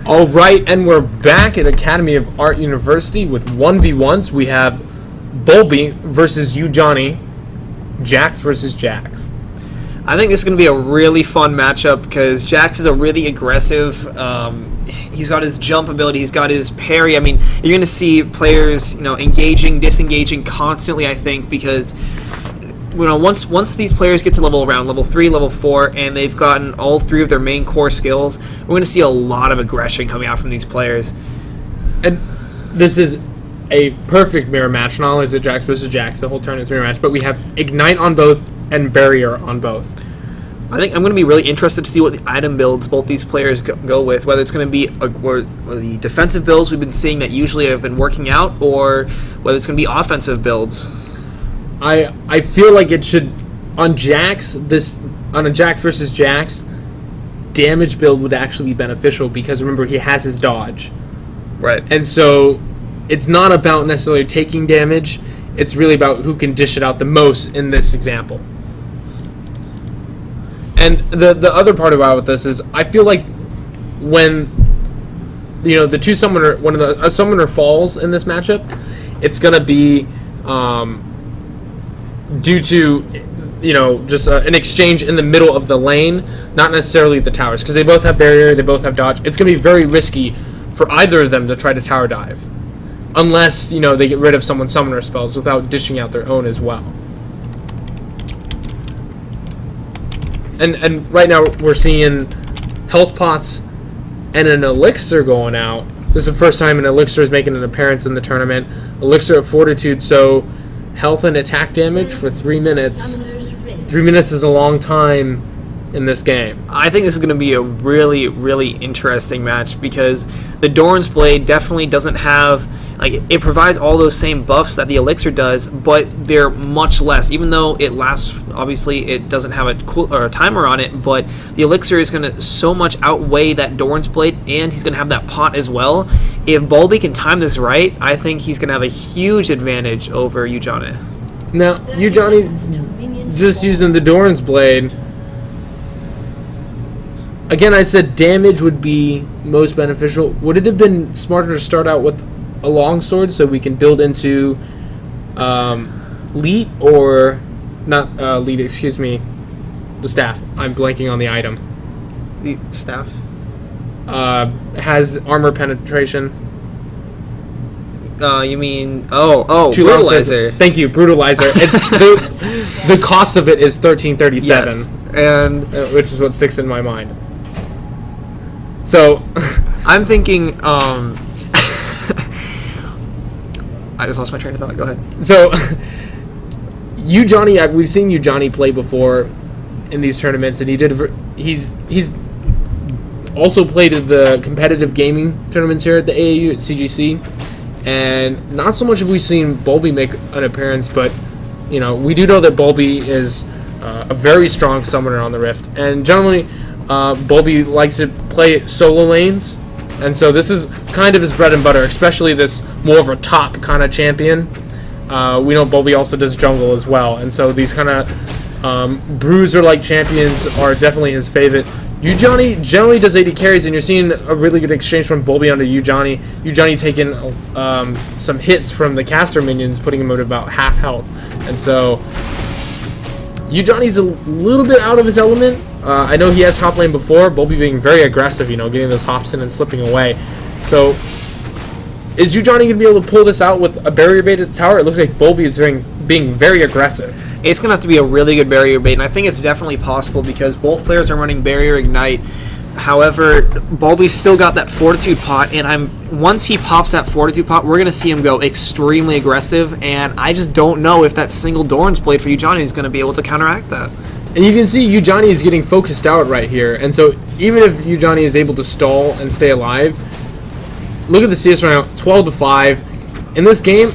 All right, and we're back at Academy of Art University with 1v1's. We have Bulbee versus YouJohneh, Jax versus Jax. I think this is going to be a really fun matchup because Jax is a really aggressive. He's got his jump ability. He's got his parry. I mean, you're going to see players, engaging, disengaging constantly. I think because once these players get to level 3, level 4, and they've gotten all 3 of their main core skills, we're going to see a lot of aggression coming out from these players. And this is a perfect mirror match. Not only is it Jax versus Jax, the whole turn is mirror match, but we have Ignite on both and Barrier on both. I think I'm going to be really interested to see what the item builds both these players go with, whether it's going to be the defensive builds we've been seeing that usually have been working out, or whether it's going to be offensive builds. I feel like it should, on a Jax versus Jax, damage build would actually be beneficial because remember, he has his dodge. Right. And so it's not about necessarily taking damage, it's really about who can dish it out the most in this example. And the other part about this is I feel like when the two summoner, when a summoner falls in this matchup, it's gonna be due to just an exchange in the middle of the lane, not necessarily the towers, because they both have barrier, they both have dodge. It's gonna be very risky for either of them to try to tower dive, unless they get rid of someone's summoner spells without dishing out their own as well. And right now we're seeing health pots and an elixir going out. This is the first time an elixir is making an appearance in the tournament. Elixir of Fortitude, so health and attack damage for 3 minutes. 3 minutes is a long time in this game. I think this is going to be a really, really interesting match because the Doran's Blade definitely doesn't have, it provides all those same buffs that the Elixir does, but they're much less. Even though it lasts, obviously, it doesn't have a timer on it, but the Elixir is going to so much outweigh that Doran's Blade, and he's going to have that pot as well. If Bulbee can time this right, I think he's going to have a huge advantage over YouJohneh. Now, YouJohneh's just using the Doran's Blade. Again, I said damage would be most beneficial. Would it have been smarter to start out with a longsword so we can build into lead, or not lead, excuse me, the staff. I'm blanking on the item. The staff? Has armor penetration. You mean Brutalizer? Thank you, Brutalizer. It's the cost of it is $13.37, yes, and which is what sticks in my mind. So I'm thinking. I just lost my train of thought. Go ahead. So YouJohneh, we've seen YouJohneh play before in these tournaments, and he's also played at the competitive gaming tournaments here at the AAU at CGC. And not so much have we seen Bulbee make an appearance, but we do know that Bulbee is a very strong summoner on the Rift, and generally Bulbee likes to play solo lanes, and so this is kind of his bread and butter, especially this more of a top kind of champion. We know Bulbee also does jungle as well, and so these kind of bruiser-like champions are definitely his favorite. YouJohneh generally does 80 carries, and you're seeing a really good exchange from Bulbee onto YouJohneh. YouJohneh taking some hits from the caster minions, putting him at about half health. And so YouJohneh's a little bit out of his element. I know he has top lane before, Bulbee being very aggressive, getting those hops in and slipping away. So is YouJohneh going to be able to pull this out with a barrier bait at the tower? It looks like Bulbee is being very aggressive. It's going to have to be a really good barrier bait, and I think it's definitely possible because both players are running Barrier Ignite. However, Bulbee's still got that Fortitude pot, and once he pops that Fortitude pot, we're going to see him go extremely aggressive, and I just don't know if that single Doran's Blade for YouJohneh is going to be able to counteract that. And you can see YouJohneh is getting focused out right here, and so even if YouJohneh is able to stall and stay alive, look at the CS right now, 12-5. In this game,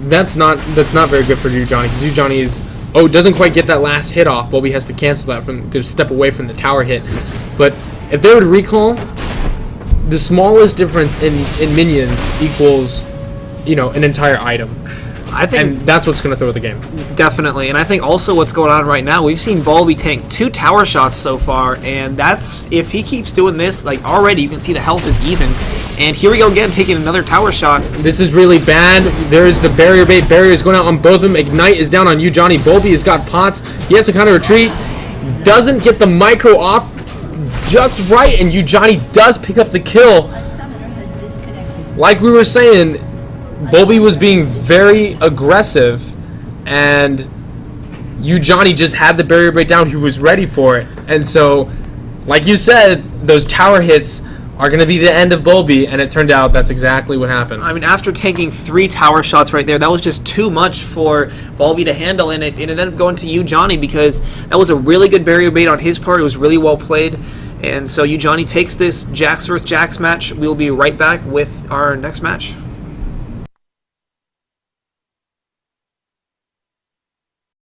that's not very good for YouJohneh, because YouJohneh doesn't quite get that last hit off. Bulbee has to cancel that to step away from the tower hit. But if they were to recall, the smallest difference in minions equals an entire item. I think and that's what's going to throw the game. definitely, and I think also what's going on right now, we've seen Bulbee tank 2 tower shots so far, and that's, if he keeps doing this, like already you can see the health is even, and here we go again, taking another tower shot. This is really bad. There's the barrier bait. Barrier is going out on both of them. Ignite is down on YouJohneh. Bulbee has got pots. He has to kind of retreat. Doesn't get the micro off just right, and YouJohneh does pick up the kill. Like we were saying, Bulbee was being very aggressive, and YouJohneh just had the barrier break down. He was ready for it. And so, like you said, those tower hits are going to be the end of Bulbee, and it turned out that's exactly what happened. I mean, after taking 3 tower shots right there, that was just too much for Bulbee to handle, and it ended up going to YouJohneh because that was a really good barrier bait on his part. It was really well played. And so YouJohneh takes this Jax vs. Jax match. We'll be right back with our next match.